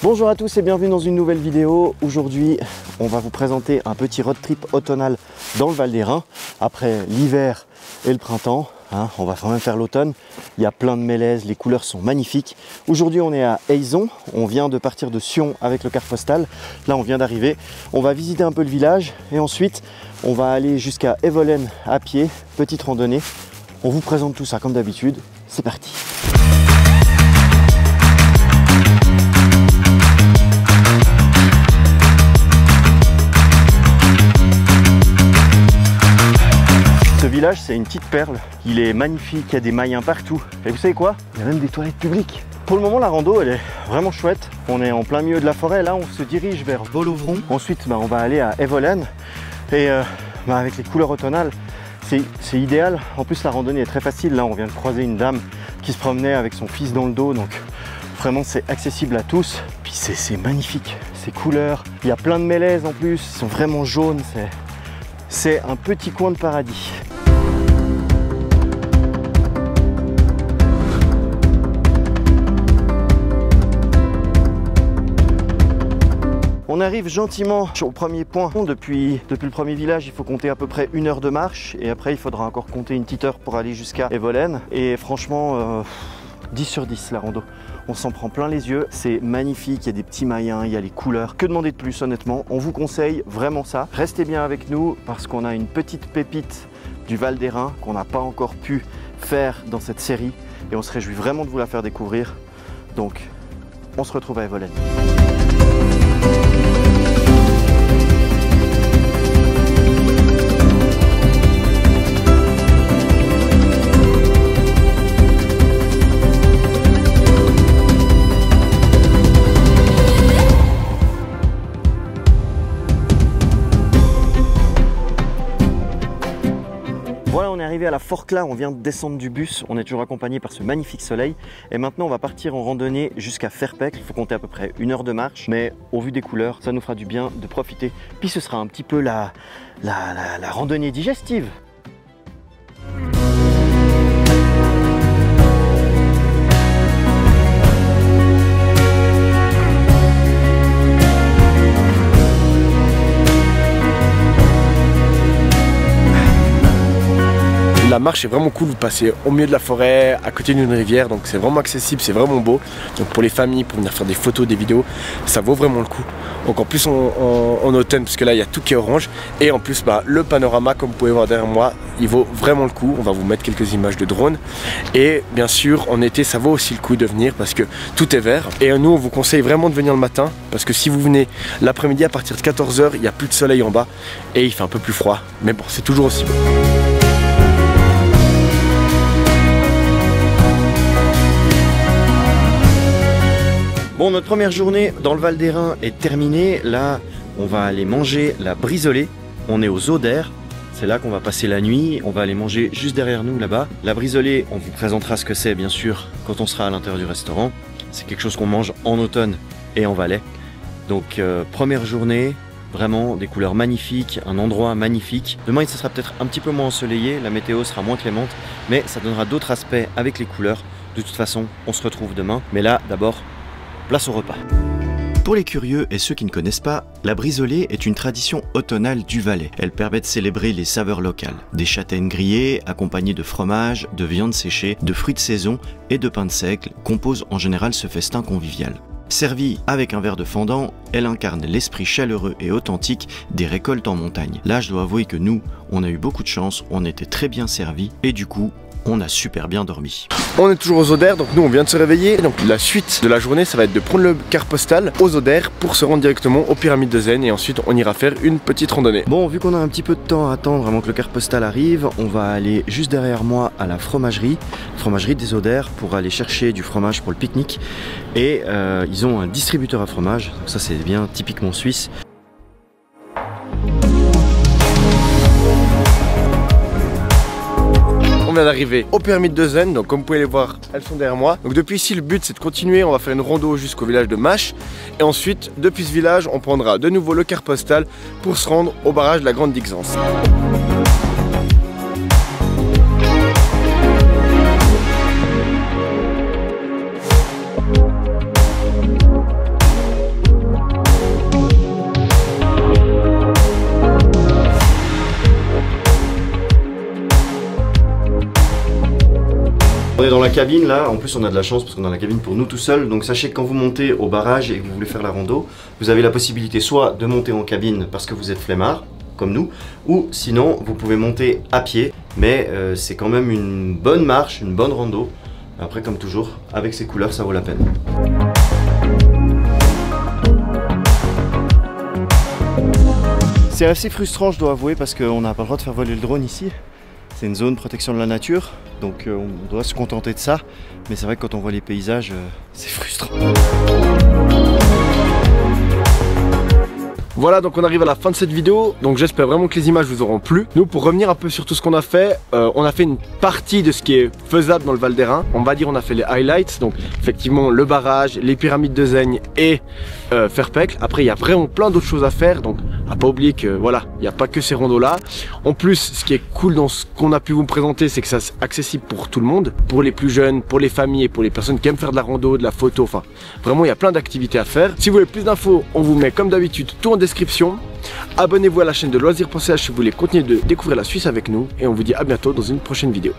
Bonjour à tous et bienvenue dans une nouvelle vidéo. Aujourd'hui, on va vous présenter un petit road trip automnal dans le Val d'Hérens. Après l'hiver et le printemps, on va quand même faire l'automne. Il y a plein de mélèzes, les couleurs sont magnifiques. Aujourd'hui, on est à Aizon. On vient de partir de Sion avec le car postal. Là, on vient d'arriver. On va visiter un peu le village et ensuite, on va aller jusqu'à Evolen à pied, petite randonnée. On vous présente tout ça comme d'habitude. C'est parti. Ce village, c'est une petite perle. Il est magnifique, il y a des maillens partout. Et vous savez quoi? Il y a même des toilettes publiques. Pour le moment, la rando, elle est vraiment chouette. On est en plein milieu de la forêt. Là, on se dirige vers Volovron. Ensuite, on va aller à Evolen. Et avec les couleurs automnales, c'est idéal. En plus, la randonnée est très facile. Là, on vient de croiser une dame qui se promenait avec son fils dans le dos. Donc, vraiment, c'est accessible à tous. Puis, c'est magnifique. Ces couleurs. Il y a plein de mélèzes en plus. Ils sont vraiment jaunes. C'est un petit coin de paradis. On arrive gentiment sur le premier point. Depuis le premier village, il faut compter à peu près 1 heure de marche. Et après, il faudra encore compter une petite heure pour aller jusqu'à Evolen. Et franchement, 10 sur 10 la rando. On s'en prend plein les yeux. C'est magnifique, il y a des petits maillens, il y a les couleurs. Que demander de plus honnêtement? On vous conseille vraiment ça. Restez bien avec nous parce qu'on a une petite pépite du Val d'Hérens qu'on n'a pas encore pu faire dans cette série. Et on se réjouit vraiment de vous la faire découvrir. Donc, on se retrouve à Evolen. Voilà, on est arrivé à la Forclaz, on vient de descendre du bus, on est toujours accompagné par ce magnifique soleil. Et maintenant, on va partir en randonnée jusqu'à Ferpecq. Il faut compter à peu près 1 heure de marche, mais au vu des couleurs, ça nous fera du bien de profiter. Puis ce sera un petit peu la randonnée digestive. La marche est vraiment cool, vous passez au milieu de la forêt, à côté d'une rivière, donc c'est vraiment accessible, c'est vraiment beau. Donc pour les familles, pour venir faire des photos, des vidéos, ça vaut vraiment le coup. Donc en plus en automne, parce que là il y a tout qui est orange, et en plus le panorama, comme vous pouvez voir derrière moi, il vaut vraiment le coup. On va vous mettre quelques images de drone. Et bien sûr en été ça vaut aussi le coup de venir parce que tout est vert. Et nous on vous conseille vraiment de venir le matin, parce que si vous venez l'après-midi à partir de 14 h, il n'y a plus de soleil en bas et il fait un peu plus froid. Mais bon, c'est toujours aussi beau. Bon, notre première journée dans le Val d'Hérens est terminée. Là, on va aller manger la brisolée. On est aux Odères. C'est là qu'on va passer la nuit. On va aller manger juste derrière nous, là-bas. La brisolée, on vous présentera ce que c'est, bien sûr, quand on sera à l'intérieur du restaurant. C'est quelque chose qu'on mange en automne et en Valais. Donc, première journée, vraiment des couleurs magnifiques, un endroit magnifique. Demain, ça sera peut-être un petit peu moins ensoleillé. La météo sera moins clémente, mais ça donnera d'autres aspects avec les couleurs. De toute façon, on se retrouve demain. Mais là, d'abord, place au repas. Pour les curieux et ceux qui ne connaissent pas, la brisolée est une tradition automnale du Valais. Elle permet de célébrer les saveurs locales. Des châtaignes grillées, accompagnées de fromage, de viande séchée, de fruits de saison et de pain de seigle, composent en général ce festin convivial. Servie avec un verre de fendant, elle incarne l'esprit chaleureux et authentique des récoltes en montagne. Là, je dois avouer que nous, on a eu beaucoup de chance, on était très bien servis et du coup, on a super bien dormi. On est toujours aux Odères, donc nous on vient de se réveiller. Donc la suite de la journée, ça va être de prendre le car postal aux Odères pour se rendre directement aux pyramides de Zen. Et ensuite on ira faire une petite randonnée. Bon, vu qu'on a un petit peu de temps à attendre avant que le car postal arrive, on va aller juste derrière moi à la fromagerie des Odères, pour aller chercher du fromage pour le pique-nique. Et ils ont un distributeur à fromage, donc ça c'est bien typiquement suisse. vient d'arriver aux pyramides de Zen, donc comme vous pouvez les voir, elles sont derrière moi. Donc depuis ici, le but c'est de continuer, on va faire une rando jusqu'au village de Mâche. Et ensuite, depuis ce village, on prendra de nouveau le car postal pour se rendre au barrage de la Grande Dixence. On est dans la cabine là, en plus on a de la chance parce qu'on est dans la cabine pour nous tout seuls. Donc sachez que quand vous montez au barrage et que vous voulez faire la rando, vous avez la possibilité soit de monter en cabine parce que vous êtes flemmard, comme nous, ou sinon vous pouvez monter à pied, mais c'est quand même une bonne marche, une bonne rando. Après comme toujours, avec ces couleurs ça vaut la peine. C'est assez frustrant je dois avouer parce qu'on n'a pas le droit de faire voler le drone ici. C'est une zone protection de la nature, donc on doit se contenter de ça. Mais c'est vrai que quand on voit les paysages, c'est frustrant. Voilà, donc on arrive à la fin de cette vidéo, donc j'espère vraiment que les images vous auront plu. Nous, pour revenir un peu sur tout ce qu'on a fait une partie de ce qui est faisable dans le Val d'Airain. On va dire on a fait les highlights, donc effectivement le barrage, les pyramides de Zaigne et Ferpecq. Après il y a vraiment plein d'autres choses à faire, donc à pas oublier que voilà, il n'y a pas que ces randos là. En plus, ce qui est cool dans ce qu'on a pu vous présenter, c'est que c'est accessible pour tout le monde, pour les plus jeunes, pour les familles et pour les personnes qui aiment faire de la rando, de la photo, enfin vraiment il y a plein d'activités à faire. Si vous voulez plus d'infos, on vous met comme d'habitude tout en description. Abonnez-vous à la chaîne de Loisirs.ch si vous voulez continuer de découvrir la Suisse avec nous et on vous dit à bientôt dans une prochaine vidéo.